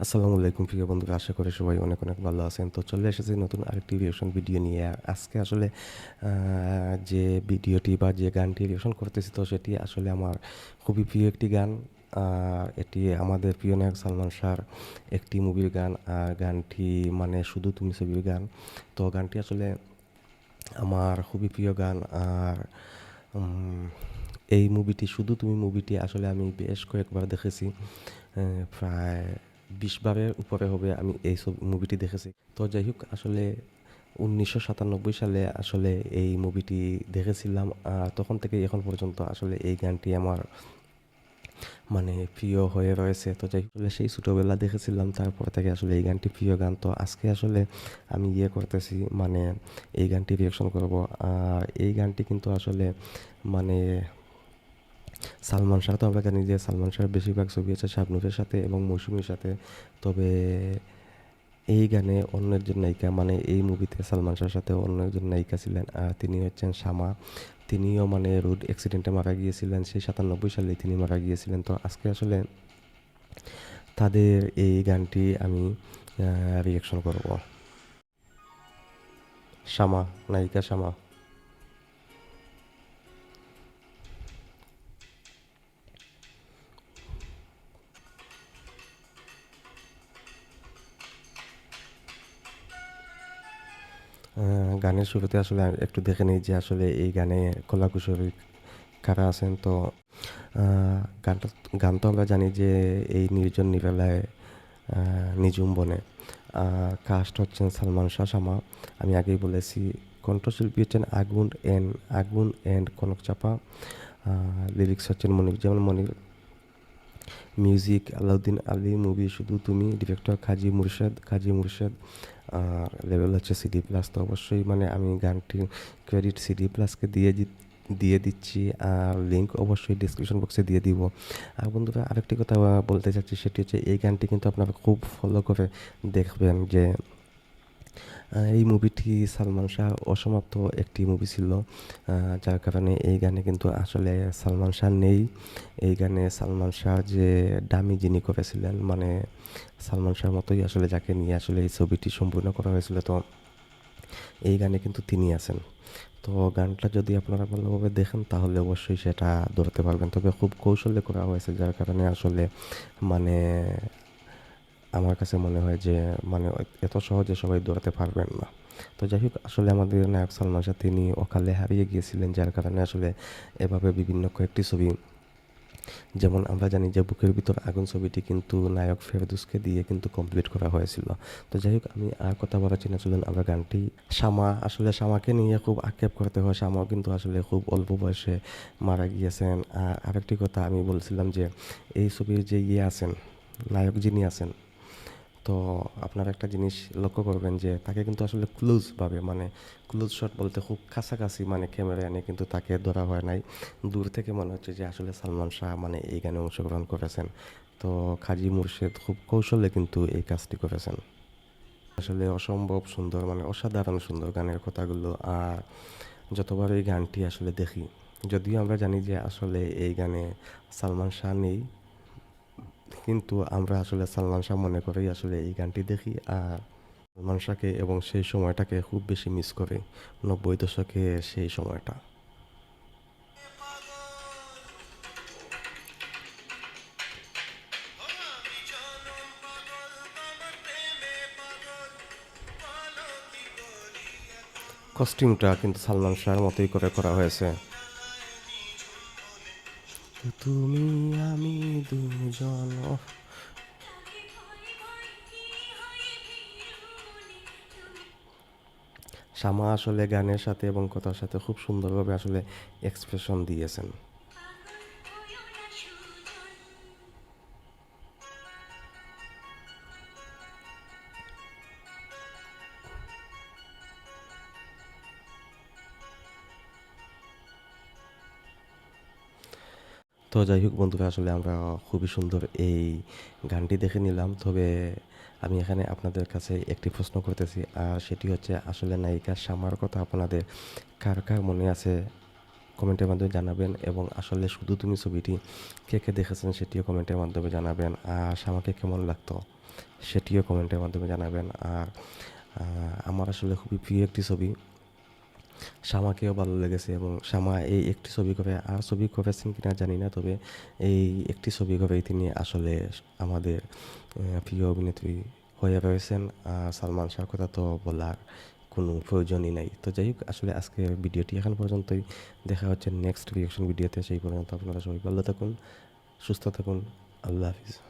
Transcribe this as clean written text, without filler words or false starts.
আসসালামু আলাইকুম প্রিয় বন্ধুরা, আশা করি সবাই অনেক অনেক ভালো আছেন। তো চলে এসেছি নতুন আরেকটি রিঅ্যাকশন ভিডিও নিয়ে। আর আজকে আসলে যে ভিডিওটি বা যে গানটি রিঅ্যাকশন করতেছি, তো সেটি আসলে আমার খুবই প্রিয় একটি গান। আর এটি আমাদের প্রিয় নায়ক সালমান শাহর একটি মুভির গান। আর গানটি মানে শুধু তুমি ছবির গান। তো গানটি আসলে আমার খুবই প্রিয় গান। আর উম, এই মুভিটি শুধু তুমি মুভিটি আসলে আমি বেশ কয়েকবার দেখেছি। প্রায় 20 বারের উপরে হবে আমি এই সব মুভিটি দেখেছি। তো যাই হোক, আসলে 1997 সালে আসলে এই মুভিটি দেখেছিলাম। তখন থেকে এখন পর্যন্ত আসলে এই গানটি আমার মানে প্রিয় হয়ে রয়েছে। তো যাই হোক, আসলে সেই ছোটোবেলা দেখেছিলাম, তারপর থেকে আসলে এই গানটি প্রিয় গান। তো আজকে আসলে আমি করতেছি, মানে এই গানটি রিঅ্যাকশন করব। আর এই গানটি কিন্তু আসলে মানে সালমান শাহ, তো আমরা জানি যে সালমান শাহের বেশিরভাগ ছবি আছে শাবনূরের সাথে এবং মৌসুমীর সাথে। তবে এই গানে অন্য একজন নায়িকা, মানে এই মুভিতে সালমান শাহের সাথে অন্য একজন নায়িকা ছিলেন, আর তিনি হচ্ছেন শামা। তিনিও মানে রোড অ্যাক্সিডেন্টে মারা গিয়েছিলেন, সেই 97 সালে তিনি মারা গিয়েছিলেন। তো আজকে আসলে তাদের এই গানটি আমি রিঅ্যাকশন করব। শামা, নায়িকা শামা। গানের শুরুতে আসলে একটু দেখে নিই যে আসলে এই গানে কলাকুশলী কারা আছেন। তো গানটা গান তো আমরা জানি যে এই নির্জন নিরালায় নিঝুম বনে। কাস্ট হচ্ছেন সালমান শাহ, শামা, আমি আগেই বলেছি। কণ্ঠশিল্পী হচ্ছেন আগুন অ্যান্ড কনক চাপা। লিরিক্স হচ্ছেন মনির। মিউজিক আলাউদ্দিন আলী। মুভি শুধু তুমি। ডিরেক্টর কাজী মুর্শেদ। আর লেভেল হচ্ছে সিডি প্লাস। তো অবশ্যই মানে আমি গানটির ক্রেডিট সিডি প্লাসকে দিয়ে দিচ্ছি। আর লিঙ্ক অবশ্যই ডিসক্রিপশন বক্সে দিয়ে দিব। আর বন্ধুরা, আরেকটি কথা বলতে চাচ্ছি, সেটি হচ্ছে এই গানটি কিন্তু আপনারা খুব ফলো করে দেখবেন যে এই মুভিটি সালমান শাহ অসমাপ্ত একটি মুভি ছিল। যার কারণে এই গানে কিন্তু আসলে সালমান শাহ নেই। এই গানে সালমান শাহ যে ডামি যিনি করেছিলেন, মানে সালমান শাহর মতোই আসলে যাকে নিয়ে আসলে এই ছবিটি সম্পূর্ণ করা হয়েছিল, তো এই গানে কিন্তু তিনি আছেন। তো গানটা যদি আপনারা ভালোভাবে দেখেন তাহলে অবশ্যই সেটা ধরতে পারবেন। তবে খুব কৌশলে করা হয়েছে, যার কারণে আসলে মানে আমার কাছে মনে হয় যে মানে এত সহজে সবাই দৌড়াতে পারবেন না। তো যাই হোক, আসলে আমাদের নায়ক সালমান শাহ তিনি অকালে হারিয়ে গিয়েছিলেন, যার কারণে আসলে এভাবে বিভিন্ন কয়েকটি ছবি, যেমন আমরা জানি যে বুকের ভিতর আগুন ছবিটি কিন্তু নায়ক ফেরদৌসকে দিয়ে কিন্তু কমপ্লিট করা হয়েছিল। তো যাই হোক, আমি আর কথা বলাচ্ছি না, চলুন আমরা গানটি। শামা, আসলে শামাকে নিয়ে খুব আক্ষেপ করতে হয়। শামাও কিন্তু আসলে খুব অল্প বয়সে মারা গিয়েছেন। আর আরেকটি কথা আমি বলছিলাম যে এই ছবির যে আছেন, নায়ক যিনি আছেন, তো আপনারা একটা জিনিস লক্ষ্য করবেন যে তাকে কিন্তু আসলে ক্লোজভাবে, মানে ক্লোজ শট বলতে খুব কাছাকাছি মানে ক্যামেরা এনে কিন্তু তাকে ধরা হয় নাই। দূর থেকে মনে হচ্ছে যে আসলে সালমান শাহ মানে এই গানে অংশগ্রহণ করেছেন। তো কাজী মুর্শেদ খুব কৌশলে কিন্তু এই কাজটি করেছেন। আসলে অসম্ভব সুন্দর, মানে অসাধারণ সুন্দর গানের কথাগুলো। আর যতবার এই গানটি আসলে দেখি, যদিও আমরা জানি যে আসলে এই গানে সালমান শাহ নেই, কিন্তু আমরা আসলে সালমান শাহ মনে করেই আসলে এই গানটি দেখি। আর সালমান শাহকে এবং সেই সময়টাকে খুব বেশি মিস করি, 90 দশকে সেই সময়টা। কস্টিউমটা কিন্তু সালমান শাহর মতোই করে করা হয়েছে। তুমি আমি দুজন। শামা আসলে গানের সাথে এবং কথার সাথে খুব সুন্দরভাবে আসলে এক্সপ্রেশন দিয়েছেন। তো যাই হোক বন্ধুরা, আসলে আমরা খুবই সুন্দর এই গানটি দেখে নিলাম। তবে আমি এখানে আপনাদের কাছে একটি প্রশ্ন করতেছি, আর সেটি হচ্ছে আসলে নায়িকা শামার কথা আপনাদের কার কার মনে আছে কমেন্টের মাধ্যমে জানাবেন। এবং আসলে শুধু তুমি ছবিটি কে কে দেখেছেন সেটিও কমেন্টের মাধ্যমে জানাবেন। আর শামাকে কেমন লাগতো সেটিও কমেন্টের মাধ্যমে জানাবেন। আর আমার আসলে খুবই প্রিয় একটি ছবি, শামাকেও ভালো লেগেছে এবং শামা এই একটি ছবি করে, আর ছবি করেছেন কিনা জানি না, তবে এই একটি ছবি করেই তিনি আসলে আমাদের প্রিয় অভিনেত্রী হয়ে রয়েছেন। আর সালমান শাহর কথা তো বলার কোনো প্রয়োজনই নাই। তো যাই হোক, আসলে আজকের ভিডিওটি এখন পর্যন্তই। দেখা হচ্ছে নেক্সট রিঅ্যাকশন ভিডিওতে। সেই পর্যন্ত আপনারা সবাই ভালো থাকুন, সুস্থ থাকুন। আল্লাহ হাফিজ।